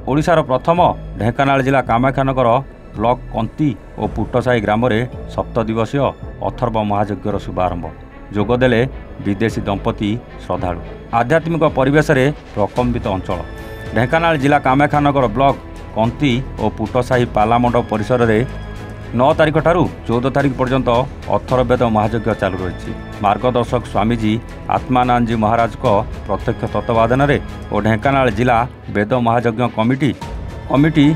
ओडिशार प्रथम ढेंकानाल जिला कामाख्यानगर ब्लॉक कंती और पुट्टसाही ग्राम में 7 दिवसीय अथर्व महायज्ञर शुभारंभ जोगदेले विदेशी दंपति श्रद्धालु आध्यात्मिक परिवेश में प्रकम्पित अंचल ढेंकानाल जिला कामाख्यानगर ब्लॉक कंती और पुट्टसाही पालामंडप परिसर में 9 तारिख ठारू 14 तारिख पर्यंत अथर्ववेद महायज्ञ चालू रही। मार्गदर्शक स्वामीजी आत्मानंद जी महाराज को प्रत्यक्ष तत्वावधान और ढेंकानाल जिला वेद महायज्ञ कमिटी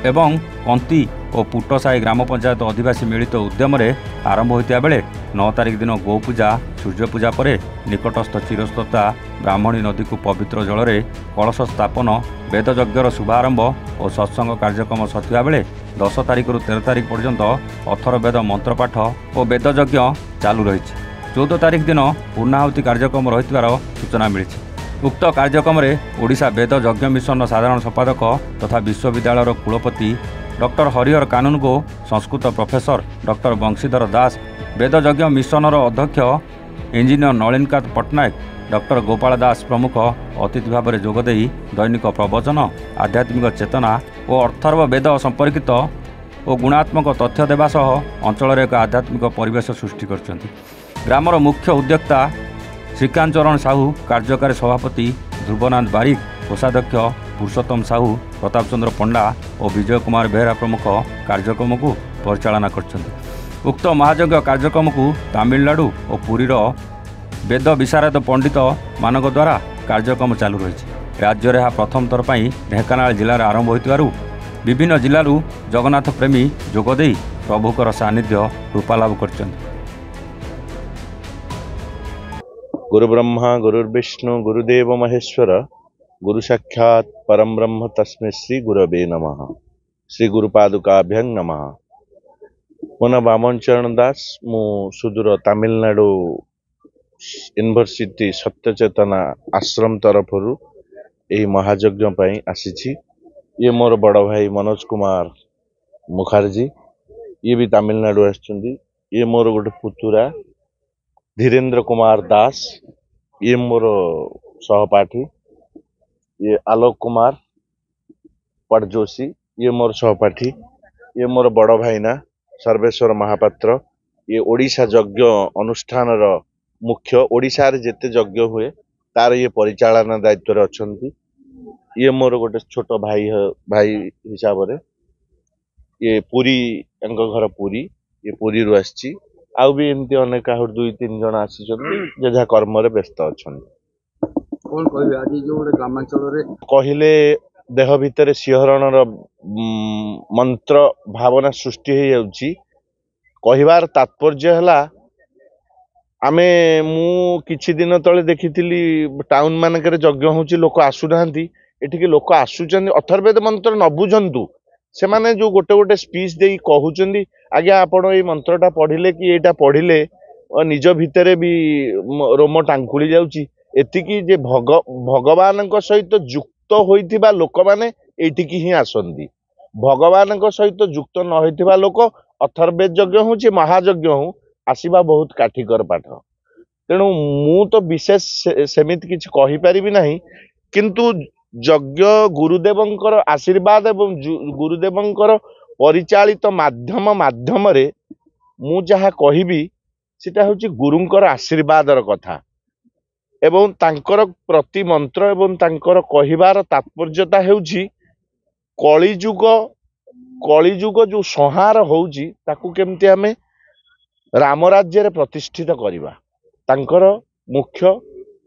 एवं कंती और पुट्टसाही ग्राम पंचायत अधिवासी मिलित उद्यम आरंभ होता बेले 9 तारिख दिन गोपूजा सूर्यपूजा पर निकटस्थ चिरस्रोता ब्राह्मणी नदी को पवित्र जल में कलश स्थापन वेदयज्ञर शुभारंभ और सत्संग कार्यक्रम सरिया बेले 10 तारिख रु 13 तारिख पर्यंत अथर्ववेद मंत्रपाठ और वेदयज्ञ चालू रही। 14 तारिख दिन पूर्णाहुति कार्यक्रम रही सूचना मिली। उक्त कार्यक्रम में ओडिशा वेद यज्ञ मिशन साधारण संपादक तथा विश्वविद्यालय कुलपति डॉक्टर हरिहर कानून को संस्कृत प्रोफेसर डॉक्टर बंशीधर दास वेद यज्ञ मिशनर अध्यक्ष इंजीनियर नलिनकांत पट्टनायक डॉक्टर गोपाल दास प्रमुख अतिथि भाव में जोगदे दैनिक प्रवचन आध्यात्मिक चेतना और अथर्व वेद संपर्कित और गुणात्मक तथ्य देवा सह अंचल एक आध्यात्मिक परिवेश सृष्टि कर ग्रामर मुख्य उद्योक्ता श्रीकांत चरण साहू कार्यकारी सभापति ध्रुवनाथ बारिक कोषाध्यक्ष पुरुषोत्तम साहू प्रताप चंद्र पंडा और विजय कुमार बेहरा प्रमुख कार्यक्रम को परिचालना कर उक्त महायज्ञ कार्यक्रम को तमिलनाडु और पुरीर वेद विशारद पंडित मानक द्वारा कार्यक्रम चालू रही। राज्य में प्रथम थर पर ढेंकानाल जिले में आरंभ हो विभिन्न जिलू जगन्नाथ प्रेमी जोगदे प्रभुकर सानिध्य रूपालाभ कर। गुरु ब्रह्मा गुरुर्विष्णु गुरुदेव महेश्वर गुरु साक्षात् परम ब्रह्म तस्मै श्री गुरवे नमः। श्री गुरुपादुकाभ्यां नमः। मोना बामन चरण दास मु सुदूर तमिलनाडु यूनिवर्सिटी सत्यचेतना आश्रम तरफ यही महायज्ञ पाई आसी। ये मोर बड़ भाई मनोज कुमार मुखर्जी ये भी तमिलनाडु आछंती। ये मोर गोटे पुतुरा धीरेन्द्र कुमार दास ये मोर सहपाठी। ये आलोक कुमार पटजोशी ये मोर सहपाठी। ये मोर बड़ भाईना सर्वेश्वर महापात्र ये ओडिशा यज्ञ अनुष्ठान मुख्य। ओडिशा रे जेते यज्ञ हुए तार ये परिचालना दायित्व अछंती। ये मोर गोटे छोट भाई हिसाब रे ये पुरी घर पुरी ये पुरी रु आसी। आउ भी एमती अनेक आहर 2-3 जन आसी जे कर्म रे व्यस्त अछंती। कौन कहबे आज जो ग्रामांचल रे कहिले देह भितर सिंहरणर मंत्र भावना सृष्टि हो जाउची। कहिबार तात्पर्य हला आमे मु किछि दिन तले देखिथिली टाउन मानकर यज्ञ होची लोक आसु नाहंती एठिके लोक आसुचंदी अथर्ववेद मंत्र न बुझंतु से माने जो गोटे गोटे स्पीच देई कहउचंदी आज्ञा आपण ए मंत्रटा पढिले कि एटा पढिले निज भितरे भी रोम टांकुली जाउची। एतिकी जे भगवान सहित युक्त होइथिबा लोक माने एटिकी ही आसंदी। भगवान सहित युक्त न होइथिबा लोक अथर्ववेद यज्ञ होची महायज्ञ हो आसीबा बहुत काठिकर पाठ। तेणु मु तो विशेष सेमित किछि कहि परिबि नाही किंतु यज्ञ गुरुदेवंकर आशीर्वाद एवं गुरुदेवंकर परिचालित माध्यम रे मु जहा कहिबी सेटा होची गुरुंकर आशीर्वादर कथा एवं तांकर प्रति मंत्र एवं तांकर कहिबार तात्पर्यता हेउची कलिजुग जो संहार होउची ताकू केमती हमें राम राज्य रे प्रतिष्ठित करिबा तांकर मुख्य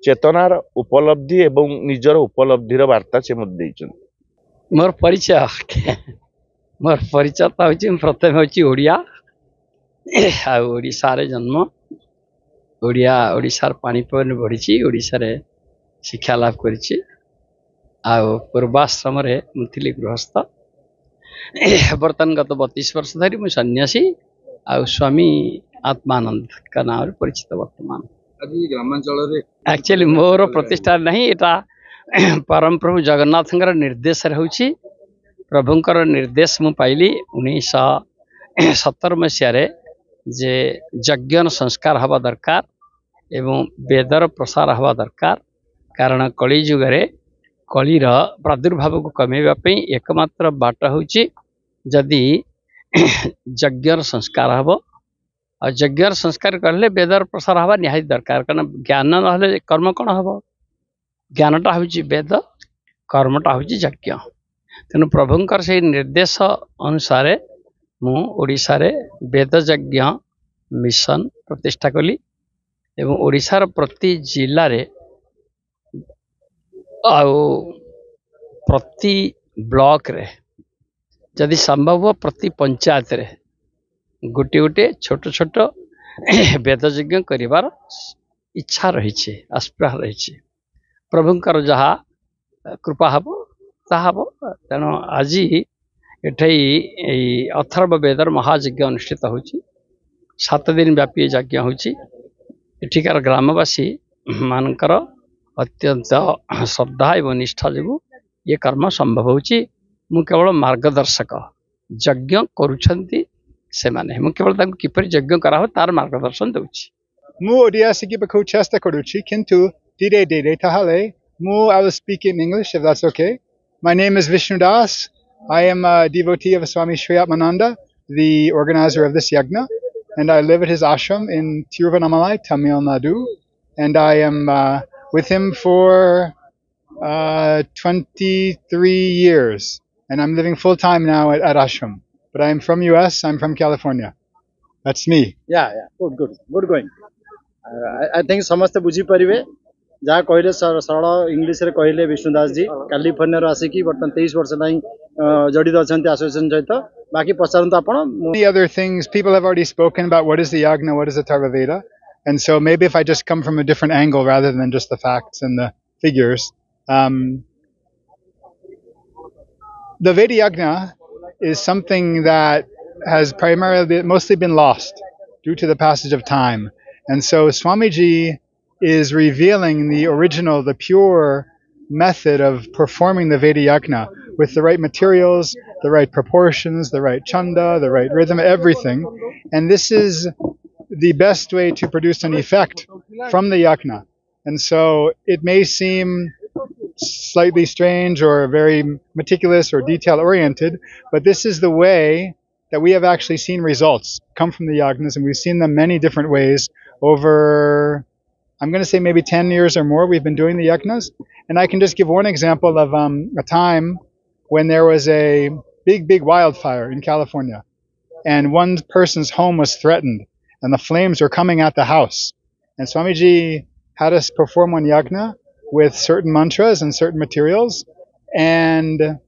चेतनार उपलब्धि एवं निजर उपलब्धिर वार्ता से मत देइछन। मोर परिचय प्रथम होची ओडिया आ ओडिसा रे जन्म ओडिशार पानीपन बढ़ी ओडिशा रे शिक्षा लाभ करिछि। आ पूर्वाश्रम रे मुथिली गृहस्थ बर्तमान गत 32 वर्ष धरी मु सन्यासी आ स्वामी आत्मानंद का नाम परिचित। वर्तमान ग्रामांचल रे एक्चुअली मोर प्रतिष्ठा नहीं एटा परम प्रभु जगन्नाथ निर्देश होउछि। प्रभुंकर निर्देश मु पाइली 1917 मसीह रे जे यज्ञ संस्कार हवा दरकार एवं वेदर प्रसार हवा दरकार कारण कली जुग रे कलिर प्रादुर्भाव को कमेवा एकमात्र बाट हूँ जदि यज्ञ संस्कार हम और यज्ञ संस्कार कले वेदर प्रसार हवा निहाय दरकार कारण ज्ञान ना कर्म कौन हम ज्ञानटा हूँ वेद कर्मटा हूँ यज्ञ तेणु प्रभुंकर से निर्देश अनुसार मु ओडिशा रे वेद यज्ञ मिशन प्रतिष्ठा कली एवं ओडिशार प्रति जिल्ला रे आउ प्रति ब्लॉक रे जदि संभव हो प्रति पंचायत रे गोटे गोटे छोट छोट वेद यज्ञ करिवार इच्छा रही आस्पृहा रही प्रभुंकर जहा कृपा हम ताहा तेणु आज एठै अथर्व वेदर महायज्ञ अनुष्ठित होची 7 दिन व्यापी यज्ञ होची एठिकार ग्रामवासी मानकर अत्यंत श्रद्धा एवं निष्ठा जो ये कर्म संभव होची मु केवल मार्गदर्शक यज्ञ करुछंती से माने मु केवल ताको किपर यज्ञ करा हो तार मार्गदर्शन दउची मु ओडिया सिकिबको चेष्टा करूची किंतु धीरे धीरे ताहले मु I will speak in English if that's okay. My name is Vishnu Das. I am a devotee of Swami Sri Atmananda, the organizer of this yagna, and I live at his ashram in Tiruvannamalai, Tamil Nadu, and I am with him for 23 years, and I'm living full time now at ashram. But I am from US. I'm from California. That's me. Yeah, good going. I think समस्त बुझी परिवे जहाँ कहले सरल English रे कहले विष्णुदास जी California रो आसी की वर्तमान 23 वर्ष नहीं जड़ित अछंती एसोसिएशन सहित बाकी पचारंत आपण Many other things people have already spoken about. What is the yagna? What is the Atharvaveda? And so maybe if I just come from a different angle rather than just the facts and the figures. The Veda Yagna is something that has mostly been lost due to the passage of time. And so Swamiji is revealing the original, the pure method of performing the Veda Yagna with the right materials, the right proportions, the right chanda, the right rhythm, everything. And this is the best way to produce an effect from the yagna. And so it may seem slightly strange or very meticulous or detail oriented, but this is the way that we have actually seen results come from the yagnas, and we've seen them many different ways over, I'm going to say maybe 10 years or more we've been doing the yagnas. And I can just give one example of a time when there was a big wildfire in California, and one person's home was threatened, and the flames were coming at the house. And Swamiji had us perform one yagna with certain mantras and certain materials, and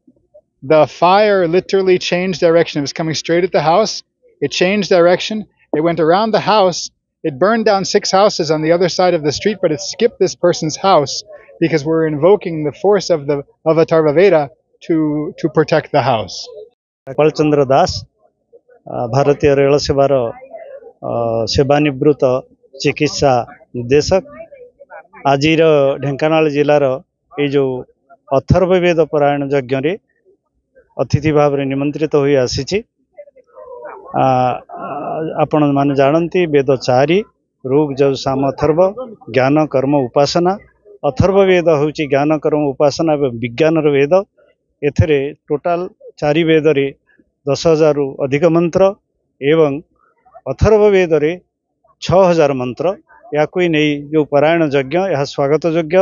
the fire literally changed direction. It was coming straight at the house. It changed direction. It went around the house. It burned down 6 houses on the other side of the street, but it skipped this person's house because we're invoking the force of Atharva Veda to protect the house. कलचंद्र दास भारतीय rail सेवार सेवानिवृत्त चिकित्सा निर्देशक आज ढेंकानाल जिलार ये जो अथर्ववेद पारायण यज्ञ रे अतिथि भाव में निमंत्रित हो आसी आपण माने जानती वेद 4 ऋग यजु साम अथर्व ज्ञान कर्म उपासना अथर्ववेद हूँ ज्ञान कर्म उपासना और विज्ञान वेद एथरे टोटाल 4 वेद रे 10,000 रु अधिक मंत्र एवं अथर्ववेद रे 6,000 मंत्र या कोई नहीं जो पारायण यज्ञ यह स्वागत यज्ञ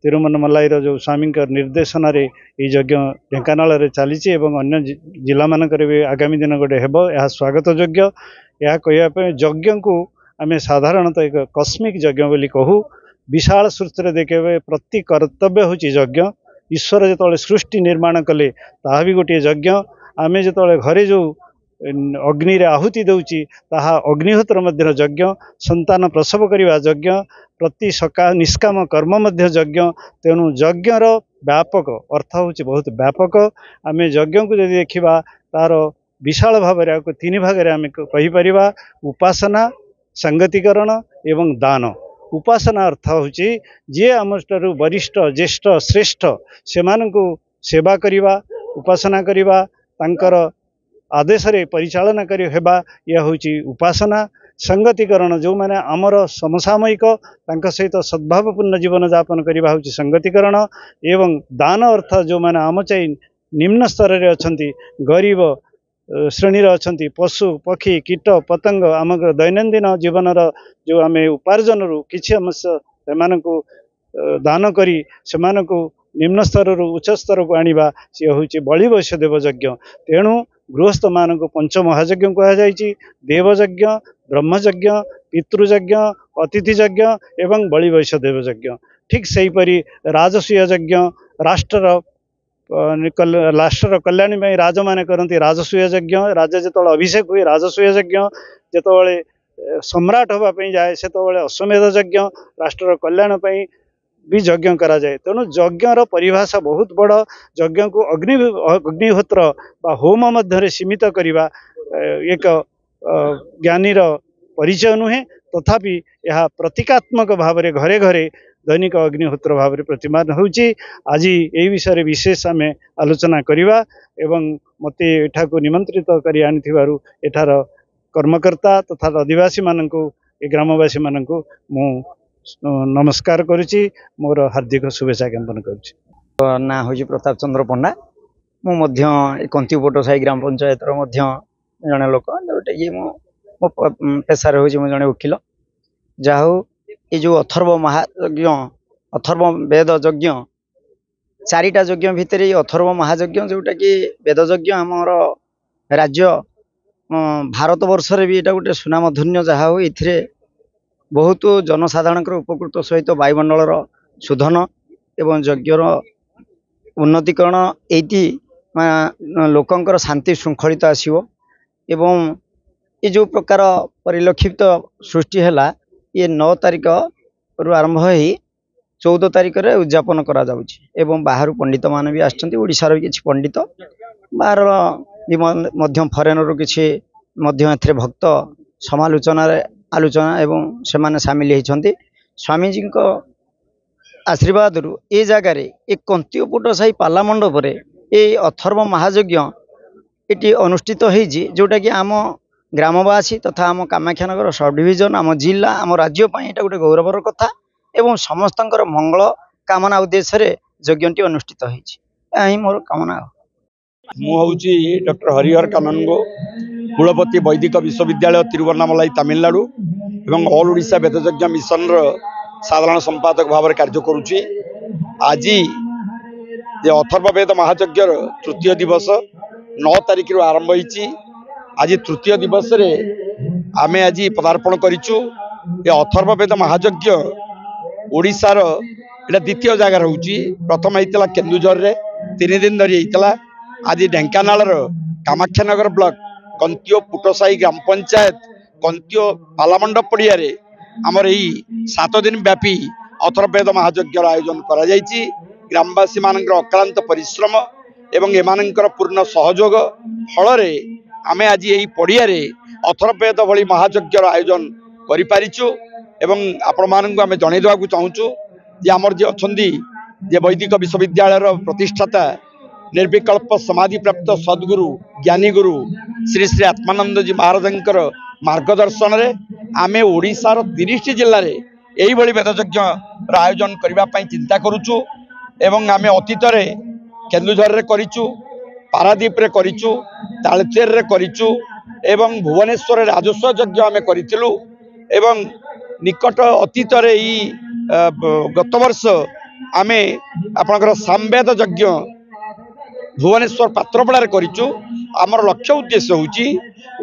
तिरुमन्नमलाई जो स्वामी निर्देशन रे ये यज्ञ ढेंकानाल रे चली अन्य जिला मानक भी आगामी दिन गोटे हेब यह स्वागत यज्ञ यह कहवाई यज्ञ को आम साधारणतः एक कस्मिक यज्ञ बोली कहू विशाल सृष्टि देखे प्रति कर्तव्य हूँ यज्ञ ईश्वर जो सृष्टि निर्माण कले ता भी गोटे यज्ञ आम जो घरे जो अग्नि रे आहुति दौची ताहा अग्निहोत्र मध्य यज्ञ संतान प्रसव करने यज्ञ प्रति सका निष्काम कर्म मध्य यज्ञ तेणु यज्ञर व्यापक अर्थ हूँ बहुत व्यापक आम यज्ञ को जब देखा तार विशाल भाव में 3 भाग में आम कहीपर उपासना सांगतिकरण एवं दान उपासना अर्थ हूँ जी आम वरिष्ठ ज्येष्ठ श्रेष्ठ से सेवा करवा उपासना करवा तांकर आदेश रे परिचालना करी हेबा यह हूँ उपासना संगतिकरण जो माने आमर समसामयिक तांका सहित सद्भावपूर्ण जीवन यापन करबा होची संगतिकरण एवं दान अर्थ जो माने आम चाहिँ निम्न स्तर रे अछंती गरीब श्रेणी रे अछंती पशु पक्षी कीट पतंग आम दैनंदिन जीवन जो आमे उपार्जन रु किछि अंश सेमानकु दान करी सेमानकु निम्न स्तर रु उच्च स्तर को आनिबा से होची बलि वैश्यदेव यज्ञ। तेणु गृहस्थ मानक पंच महायज्ञ कहा जायछि देवयज्ञ ब्रह्मयज्ञ पितृयज्ञ अतिथि यज्ञ एवं बलि वैश्यदेव यज्ञ। ठीक सही परी राजसूय यज्ञ राष्ट्र कल्याण में राज माने करती राजसूय यज्ञ। राजा जो अभिषेक हुए राजसूय यज्ञ जो सम्राट होगापी जाए से अश्वमेध यज्ञ राष्ट्र कल्याण भी यज्ञ करा जाए। तेणु यज्ञर परिभाषा बहुत बड़। यज्ञ को अग्निहोत्र बा होम मध्य सीमित करवा एक ज्ञानीर परिचय नुहे तथापि यह प्रतीकात्मक भाव में घरे घरे दैनिक अग्निहोत्र भाव में प्रतिमान होची। आज यही विषय विशेष आम आलोचना करवा एवं मते एठा को निमंत्रित करी आनिथिबारु एठार कर्मकर्ता तथा आदिवासी माननकु ग्रामवासी माननकु मु नमस्कार करुची मोर हार्दिक शुभेच्छा ज्ञापन करुची। ना हूँ प्रताप चंद्र पंडा मु कंतीपोट साई ग्राम पंचायत जड़े लोक जोटा कि मो पेशार हूँ जड़े वकिल जहा ये जो अथर्व महायज्ञ अथर्व वेद यज्ञ चारिटा यज्ञ भितर ये अथर्व महायज्ञ जोटा कि वेद यज्ञ आमर राज्य भारत वर्ष रे भी एटा गोटे सुनामधन्य जहा हो इथिरे बहुत जनसाधारण उपकृत सहित वायुमंडल शोधन एवं यज्ञर उन्नतिकरण एटी लोकंकर शांति श्रृंखलित आसीबो एवं ये जो प्रकार परिलक्षित सृष्टि हैला ये 9 तारिख रु आरंभ होई 14 तारिख रे उद्यापन करा जाउछि एवं बाहर पंडित मान भी आछंती ओडिसा रो किछि पंडित बाहर मध्यम फरेन रो किछि मध्यम एथरे भक्त समालोचना रे आलोचना एवं सेमाने सामिल होती स्वामीजी आशीर्वाद रु ए जगार एक कंतीपोट साई पाला मंडप ये अथर्व महायज्ञ ये अनुष्ठित होती जोटा कि आम ग्रामवासी तथा आम कामाख्यानगर सब डिविजन आम जिला आम राज्य यहाँ गोटे गौरवर कथा एवं समस्त मंगल कामना उद्देश्य यज्ञ अनुष्ठित होती मोर कामना। मुझे डॉक्टर हरिहर काननगो कुलपति वैदिक विश्वविद्यालय तिरुवन्नामलाई तमिलनाडु एवं ऑल ओडिशा वेदयज्ञ मिशन साधारण संपादक भाव में कार्य करुच्ची। आज ये अथर्व वेद महायज्ञ तृतीय दिवस 9 तारिख आरंभ होती। आज तृतीय दिवस रे आमे आज पदार्पण करिचु। ये अथर्व वेद महायज्ञ ओडिशार एटा द्वितीय जगह रोची। प्रथम होता केन्दुझर रे 3 दिन धरी होता। आज ढेंकानाल कामाख्यानगर ब्लॉक कंतियो पुटसाई ग्राम पंचायत कंतियो पालामंडप पड़िया आमर यही 7 दिन व्यापी अथर्ववेद महायज्ञ आयोजन करा जायछि। ग्रामवासी मानकर अक्लांत परिश्रम एवं एमानकर पूर्ण सहयोग फल आमे आज यही पड़िया अथर्ववेद भली महायज्ञ आयोजन करि पारिछु एवं आपण मानक आमे जणै देबाकू चाहूछु जे आमर जे अछंदी जे वैदिक विश्वविद्यालय प्रतिष्ठाता निर्विकल्प समाधि प्राप्त सद्गुरु ज्ञानी गुरु श्री श्री आत्मानंद जी महाराजंकर मार्गदर्शन रे आमे ओडिशार 30 जिल्ला रे एही भली वेदयज्ञ आयोजन करबा पई चिंता करूछु एवं आमे अतीत रे केन्दुझर रे करिछु पारादीप रे करिछु तालचेर रे करिछु एवं भुवनेश्वर रे राजस्व यज्ञ आमे करिथिलु एवं निकट अतीत रे ई गत वर्ष आमे आपनकर सामवेद यज्ञ भुवनेश्वर पात्रपड़ा करिचु। आमर लक्ष्य उद्देश्य होची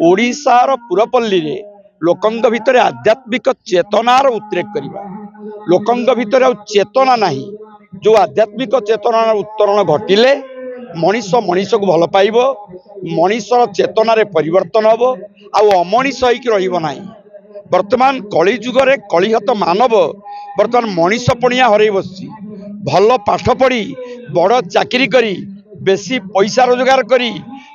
ओडिशार पुरपल्ली रे लोकंग भितर आध्यात्मिक चेतनार उद्रेक करिबा। लोकंग भितर चेतना नाही जो आध्यात्मिक चेतनार उत्तरण घटिले मनीष मनीष को भल पाइबो मनीषर चेतना रे परिवर्तन हबो आ अमनीष होइक रहिबो नाही। वर्तमान कली जुगरे कलिहत मानव वर्तमान मनीष पणिया हरई बसछि। भल पाठ पढ़ी बड़ चाकरी करी बेसी पैसा रोजगार करी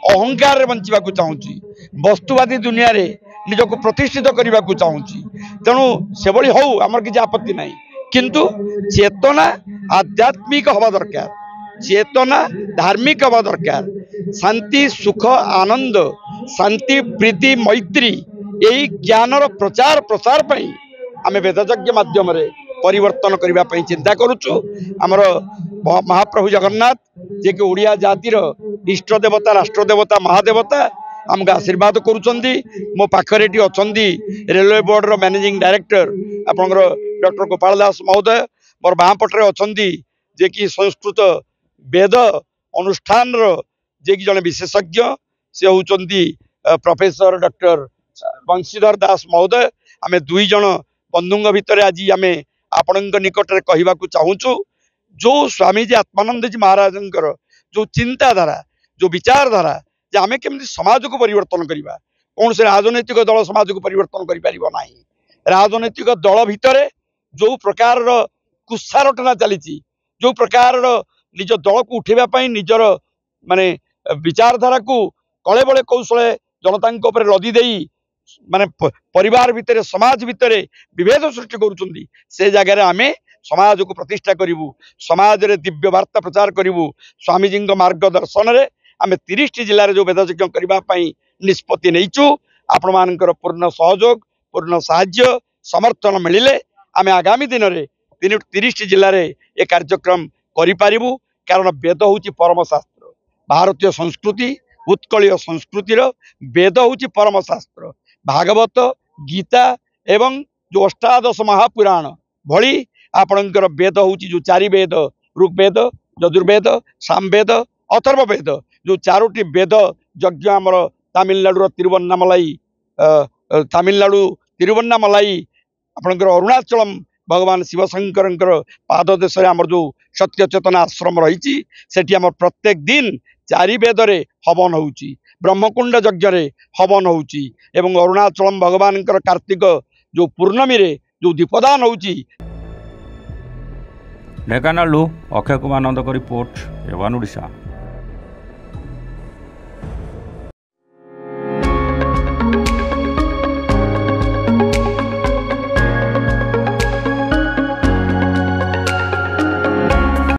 अहंकार बंचा चाहूँगी वस्तुवादी दुनिया रे निजक प्रतिष्ठित करने को चाहूँगी। तेणु से भली हौ आमर किसी आपत्ति नहीं किंतु चेतना आध्यात्मिक हवा दरकार चेतना धार्मिक हवा दरकार शांति सुख आनंद शांति प्रीति मैत्री यही ज्ञानर प्रचार प्रसार पई आमे वेदयज्ञ माध्यम परिवर्तन करने चिंता करुचु। आमर महाप्रभु जगन्नाथ जे कि ओडिया जातिर इष्ट देवता राष्ट्र देवता महादेवता आमको आशीर्वाद करुचंदी। मो पाखरे अच्छी रेलवे बोर्ड रो मैनेजिंग डायरेक्टर आपनकर डॉक्टर गोपाल दास महोदय मोर बाँ पटरे अच्छी जे कि संस्कृत वेद अनुष्ठान रो जे कि जने विशेषज्ञ से होचंदी प्रोफेसर डॉक्टर बंशीधर दास महोदय। आमे दुई जन बंधुंग भितर आज आमे आपण निकट में कहवाक चाहूँ जो स्वामीजी आत्मानंद जी महाराज जो चिंताधारा जो विचारधारा जे आमे केमती समाज को परिवर्तन करवा कौन से राजनैतिक दल समाज को परिवर्तन करें राजनैतिक दल भितर जो प्रकार कुत्सारटना चली जो प्रकार निज दल को उठेबाई निजर माने विचारधारा को कले बड़े कौशल जनता लदी दे माने परिवार भितर समाज भितर विभेद सृष्टि करुचंदी से जगह आमे समाज को प्रतिष्ठा करूँ समाज रे दिव्य वार्ता प्रचार करूँ स्वामीजी मार्गदर्शन रे आमे 30 जिले में जो वेदयज्ञ करने निष्पत्ति नहींचु। आपण मानकर पूर्ण सहयोग पूर्ण साहाय्य समर्थन मिलिले आमे आगामी दिन में 30 जिले में ये कार्यक्रम करूँ। कारण वेद हूँ परम शास्त्र भारतीय संस्कृति उत्कलीय संस्कृतिर वेद हूँ परम शास्त्र भागवत गीता एवं जो अष्टादश महापुराण भली आपणकर वेद हूँ जो 4 वेद ऋग्वेद यजुर्वेद सामवेद अथर्ववेद जो 4टी वेद यज्ञ आमर तमिलनाडु तिरुवन्नामलाई आपणकर अरुणाचलम भगवान शिवशंकर पाद देश आमर जो सत्य चेतना आश्रम रही आम प्रत्येक दिन 4 वेद रे हवन होउची ब्रह्मकुंड यज्ञ रे हवन होउची एवं अरुणाचलम भगवान कार्तिक जो पूर्णमी रे जो दीपदान होउची। ढेंकानालू अक्षय कुमार नंदक रिपोर्ट एवन ओडिशा।